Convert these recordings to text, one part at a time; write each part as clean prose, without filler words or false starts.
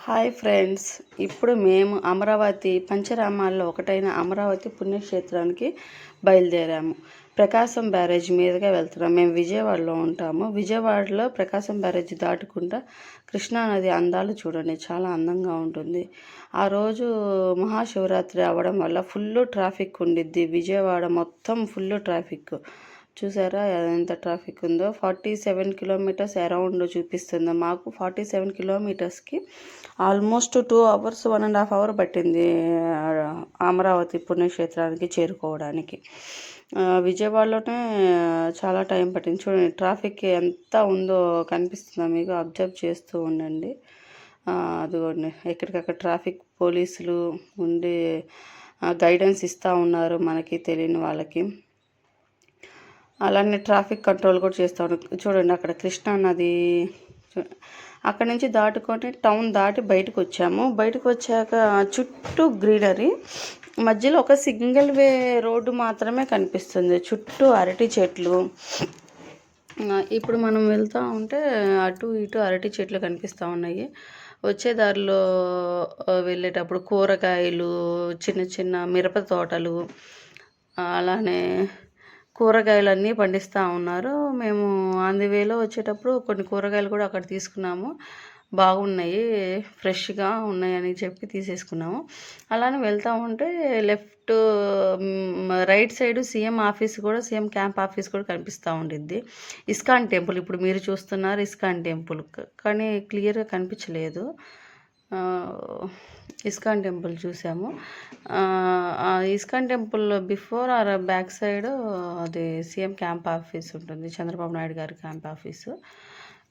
Hi friends, ఇప్పుడు మేము అమరావతి పంచరామాల్లో ఒకటైన అమరావతి పుణ్యక్షేత్రానికి బయలుదేరాము. ప్రకాశం బ్యారేజ్ మీదుగా వెళ్తున్నాం. మేము విజయవాడలో ఉంటాము. విజయవాడలో ప్రకాశం బ్యారేజ్ దాటుకుంటా కృష్ణానది అందాలు చూడండి, చాలా అందంగా ఉంటుంది. ఆ రోజు మహాశివరాత్రి అవ్వడం వల్ల ఫుల్ ట్రాఫిక్ ఉండిద్ది. విజయవాడ మొత్తం ఫుల్ ట్రాఫిక్. చూసారా ఎంత ట్రాఫిక్ ఉందో. 47 కిలోమీటర్స్ అరౌండ్ చూపిస్తుంది. మాకు 47 కిలోమీటర్స్కి ఆల్మోస్ట్ 2 అవర్స్ 1.5 అవర్ పట్టింది అమరావతి పుణ్యక్షేత్రానికి చేరుకోవడానికి. విజయవాడలోనే చాలా టైం పట్టింది. చూడండి ట్రాఫిక్ ఎంత ఉందో కనిపిస్తుందా మీకు? అబ్జర్వ్ చేస్తూ ఉండండి. అదిగోండి ఎక్కడికక్కడ ట్రాఫిక్ పోలీసులు ఉండి గైడెన్స్ ఇస్తూ ఉన్నారు మనకి తెలియని వాళ్ళకి. అలానే ట్రాఫిక్ కంట్రోల్ కూడా చేస్తూ ఉన్నారు. చూడండి అక్కడ కృష్ణా నది. అక్కడ నుంచి దాటుకొని టౌన్ దాటి బయటకు వచ్చాము. బయటకు వచ్చాక చుట్టూ గ్రీనరీ, మధ్యలో ఒక సింగిల్ వే రోడ్డు మాత్రమే కనిపిస్తుంది. చుట్టూ అరటి చెట్లు. ఇప్పుడు మనం వెళ్తూ ఉంటే అటు ఇటు అరటి చెట్లు కనిపిస్తూ ఉన్నాయి. వచ్చే దారిలో వెళ్ళేటప్పుడు కూరగాయలు, చిన్న చిన్న మిరప తోటలు, అలానే కూరగాయలన్నీ పండిస్తూ ఉన్నారు. మేము ఆన్ ది వేలో వచ్చేటప్పుడు కొన్ని కూరగాయలు కూడా అక్కడ తీసుకున్నాము. బాగున్నాయి, ఫ్రెష్గా ఉన్నాయని చెప్పి తీసేసుకున్నాము. అలానే వెళ్తూ ఉంటే left right side CM office కూడా, సీఎం క్యాంప్ ఆఫీస్ కూడా కనిపిస్తూ ఉండిద్ది. ఇస్కాన్ టెంపుల్ ఇప్పుడు మీరు చూస్తున్నారు. ఇస్కాన్ టెంపుల్ కానీ క్లియర్గా కనిపించలేదు. ఇస్కాన్ టెంపుల్ చూసాము. ISKCON temple before or back side అది సీఎం క్యాంప్ ఆఫీస్ ఉంటుంది, చంద్రబాబు నాయుడు గారి క్యాంప్ ఆఫీసు.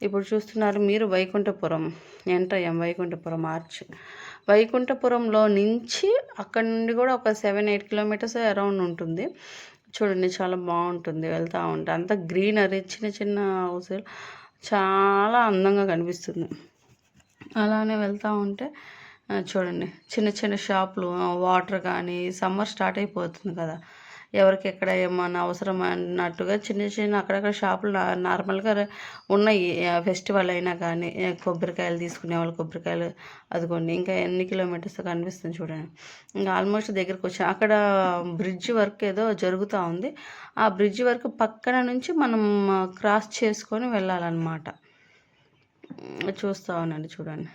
ఇప్పుడు చూస్తున్నారు మీరు వైకుంఠపురం ఎంటర్ అయ్యాం. వైకుంఠపురం ఆర్చ్. వైకుంఠపురంలో నుంచి అక్కడ నుండి కూడా ఒక 7-8 కిలోమీటర్స్ అరౌండ్ ఉంటుంది. చూడండి చాలా బాగుంటుంది. వెళ్తూ ఉంటే అంత గ్రీనరీ, చిన్న చిన్న హౌసులు, చాలా అందంగా కనిపిస్తుంది. అలానే వెళ్తూ ఉంటే చూడండి చిన్న చిన్న షాపులు, వాటర్ కానీ, సమ్మర్ స్టార్ట్ అయిపోతుంది కదా, ఎవరికి ఎక్కడ ఏమన్నా అవసరం అన్నట్టుగా చిన్న చిన్న అక్కడక్కడ షాపులు నార్మల్గా ఉన్నాయి. ఫెస్టివల్ అయినా కానీ కొబ్బరికాయలు తీసుకునే వాళ్ళు కొబ్బరికాయలు. అదిగోండి ఇంకా ఎన్ని కిలోమీటర్స్ కనిపిస్తుంది చూడండి. ఇంకా ఆల్మోస్ట్ దగ్గరికి వచ్చాం. అక్కడ బ్రిడ్జ్ వర్క్ ఏదో జరుగుతూ ఉంది. ఆ బ్రిడ్జ్ వర్క్ పక్కన నుంచి మనం క్రాస్ చేసుకొని వెళ్ళాలన్నమాట. చూస్తూ ఉండండి చూడండి,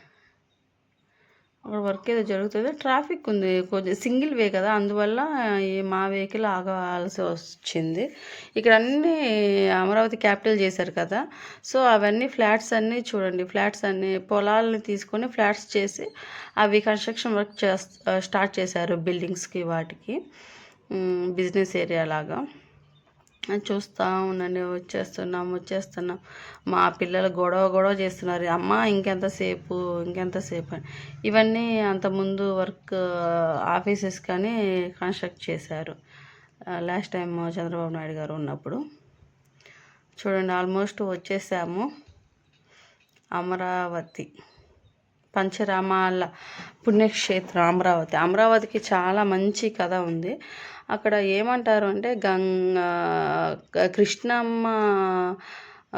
అక్కడ వర్క్ ఏదో జరుగుతుంది. ట్రాఫిక్ ఉంది, కొంచెం సింగిల్ వే కదా, అందువల్ల మా వెహికల్ ఆగాల్సి వచ్చింది. ఇక్కడ అన్నీ అమరావతి క్యాపిటల్ చేశారు కదా, సో అవన్నీ ఫ్లాట్స్ అన్నీ చూడండి. ఫ్లాట్స్ అన్నీ పొలాలని తీసుకొని ఫ్లాట్స్ చేసి అవి కన్స్ట్రక్షన్ వర్క్ స్టార్ట్ చేశారు బిల్డింగ్స్కి, వాటికి బిజినెస్ ఏరియా లాగా. చూస్తూ ఉండండి. వచ్చేస్తున్నాం. మా పిల్లలు గొడవ చేస్తున్నారు, అమ్మ ఇంకెంతసేపు అని. ఇవన్నీ అంతకుముందు వర్క్ ఆఫీసెస్ కానీ కన్స్ట్రక్ట్ చేశారు లాస్ట్ టైం చంద్రబాబు నాయుడు గారు ఉన్నప్పుడు. చూడండి ఆల్మోస్ట్ వచ్చేసాము అమరావతి పంచరామాల పుణ్యక్షేత్రం అమరావతి. అమరావతికి చాలా మంచి కథ ఉంది. అక్కడ ఏమంటారు అంటే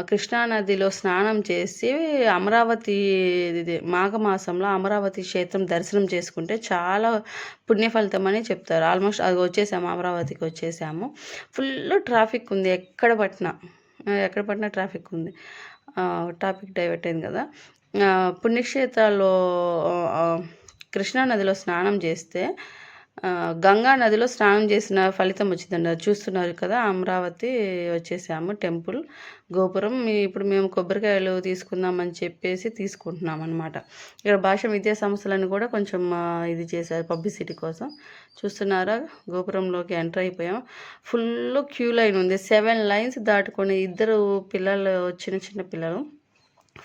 కృష్ణానదిలో స్నానం చేసి అమరావతి మాఘమాసంలో అమరావతి క్షేత్రం దర్శనం చేసుకుంటే చాలా పుణ్య ఫలితం అని చెప్తారు. ఆల్మోస్ట్ అది వచ్చేసాము, అమరావతికి వచ్చేసాము. ఫుల్ ట్రాఫిక్ ఉంది, ఎక్కడ పట్టినా ట్రాఫిక్ ఉంది. టాపిక్ డైవర్ట్ అయింది కదా. పుణ్యక్షేత్రాల్లో కృష్ణానదిలో స్నానం చేస్తే గంగా నదిలో స్నానం చేసిన ఫలితం వచ్చిందండి. అది చూస్తున్నారు కదా. అమరావతి వచ్చేసాము, టెంపుల్ గోపురం. ఇప్పుడు మేము కొబ్బరికాయలు తీసుకుందామని చెప్పేసి తీసుకుంటున్నాం అనమాట. ఇక్కడ భాష విద్యా సంస్థలను కూడా కొంచెం ఇది చేశారు పబ్లిసిటీ కోసం. చూస్తున్నారా, గోపురంలోకి ఎంటర్ అయిపోయాం. ఫుల్ క్యూ లైన్ ఉంది. 7 లైన్స్ దాటుకొని ఇద్దరు పిల్లలు, చిన్న పిల్లలు,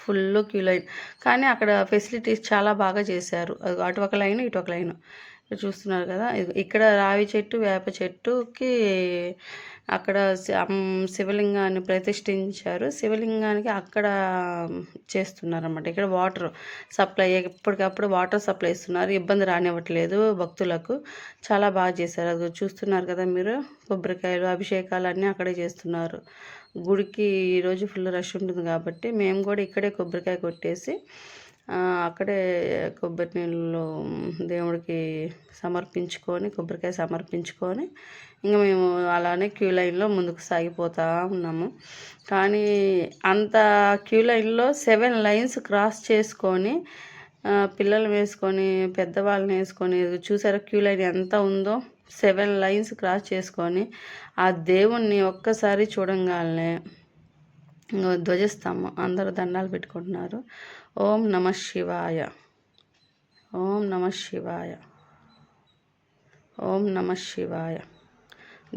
ఫుల్ క్యూ లైన్. కానీ అక్కడ ఫెసిలిటీస్ చాలా బాగా చేశారు. అటు ఒక లైన్ ఇటు ఒక లైన్. చూస్తున్నారు కదా, ఇక్కడ రావి చెట్టు, వేప చెట్టుకి అక్కడ శివలింగాన్ని ప్రతిష్ఠించారు. శివలింగానికి అక్కడ చేస్తున్నారన్నమాట. ఇక్కడ వాటర్ సప్లై, ఎప్పటికప్పుడు వాటర్ సప్లై ఇస్తున్నారు. ఇబ్బంది రానివ్వట్లేదు భక్తులకు. చాలా బాగా చేశారు. అది చూస్తున్నారు కదా మీరు. కొబ్బరికాయలు, అభిషేకాలు అన్నీ అక్కడే చేస్తున్నారు. గుడికి ఈరోజు ఫుల్ రష్ ఉంటుంది కాబట్టి మేము కూడా ఇక్కడే కొబ్బరికాయ కొట్టేసి అక్కడే కొబ్బరి నీళ్ళు దేవుడికి సమర్పించుకొని కొబ్బరికాయ సమర్పించుకొని ఇంకా మేము అలానే క్యూ లైన్లో ముందుకు సాగిపోతూ ఉన్నాము. కానీ అంత క్యూ లైన్లో 7 లైన్స్ క్రాస్ చేసుకొని పిల్లలు వేసుకొని పెద్దవాళ్ళని వేసుకొని చూసారా క్యూ లైన్ ఎంత ఉందో. 7 లైన్స్ క్రాస్ చేసుకొని ఆ దేవుణ్ణి ఒక్కసారి చూడంగానే ధ్వజస్తంభం అందరూ దండాలు పెట్టుకుంటున్నారు. ఓం నమ శివాయ, ఓం నమ శివాయ, ఓం నమ శివాయ.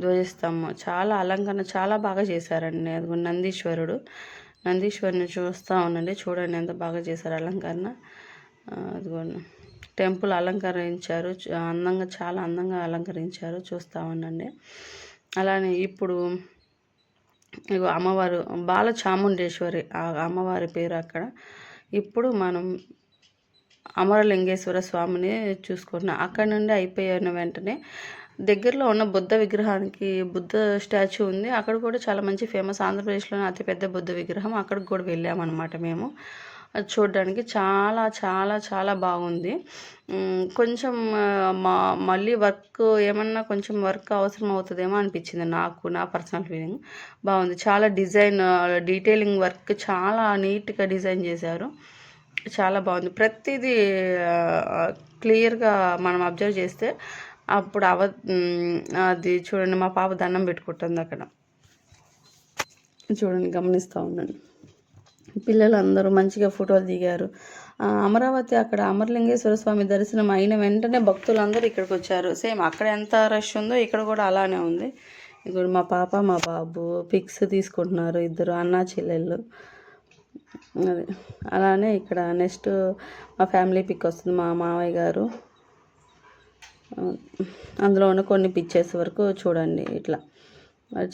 ధ్వజస్తంభం చాలా అలంకరణ చాలా బాగా చేశారండి. అది నందీశ్వరుని చూస్తూ ఉండండి. చూడండి ఎంత బాగా చేశారు అలంకరణ. అదిగోండి టెంపుల్ అలంకరించారు అందంగా, చాలా అందంగా అలంకరించారు. చూస్తూ ఉండండి. అలానే ఇప్పుడు ఇగో అమ్మవారు బాల చాముండేశ్వరి ఆ అమ్మవారి పేరు అక్కడ. ఇప్పుడు మనం అమరలింగేశ్వర స్వామిని చూసుకుంటున్నాం. అక్కడ నుండి అయిపోయిన వెంటనే దగ్గరలో ఉన్న బుద్ధ విగ్రహానికి బుద్ధ స్టాచ్యూ ఉంది. అక్కడ కూడా చాలా మంచి ఫేమస్, ఆంధ్రప్రదేశ్లోనే అతిపెద్ద బుద్ధ విగ్రహం. అక్కడికి కూడా వెళ్ళామన్నమాట మేము. అది చూడడానికి చాలా చాలా చాలా బాగుంది. కొంచెం మళ్ళీ ఏమన్నా కొంచెం వర్క్ అవసరం అవుతుందేమో అనిపించింది నాకు, నా పర్సనల్ ఫీలింగ్. బాగుంది, చాలా డీటెయిలింగ్ వర్క్ చాలా నీట్గా డిజైన్ చేశారు. చాలా బాగుంది. ప్రతిదీ క్లియర్గా మనం అబ్జర్వ్ చేస్తే అప్పుడు అది చూడండి, మా పాప దండం పెట్టుకుంటుంది అక్కడ. చూడండి, గమనిస్తూ ఉండండి. పిల్లలందరూ మంచిగా ఫోటోలు దిగారు. అమరావతి అక్కడ అమరలింగేశ్వర స్వామి దర్శనం అయిన వెంటనే భక్తులందరూ ఇక్కడికి వచ్చారు. సేమ్ అక్కడ ఎంత రష్ ఉందో ఇక్కడ కూడా అలానే ఉంది. ఇప్పుడు మా పాప మా బాబు పిక్స్ తీసుకుంటున్నారు, ఇద్దరు అన్నా చెల్లెళ్ళు. అది అలానే ఇక్కడ నెక్స్ట్ మా ఫ్యామిలీ పిక్ వస్తుంది, మా మావయ్య గారు. అందులో ఉన్న కొన్ని పిక్చర్స్ వరకు చూడండి. ఇట్లా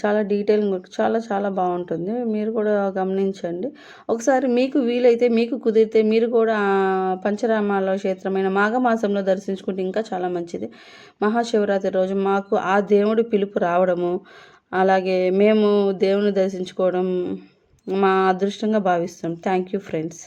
చాలా డీటెయిలింగ్ వర్క్ చాలా చాలా బాగుంటుంది. మీరు కూడా గమనించండి. ఒకసారి మీకు వీలైతే, మీకు కుదిరితే మీరు కూడా పంచరామాల క్షేత్రమైన మాఘమాసంలో దర్శించుకుంటే ఇంకా చాలా మంచిది. మహాశివరాత్రి రోజు మాకు ఆ దేవుడి పిలుపు రావడము, అలాగే మేము దేవుని దర్శించుకోవడం మా అదృష్టంగా భావిస్తాం. Thank you friends.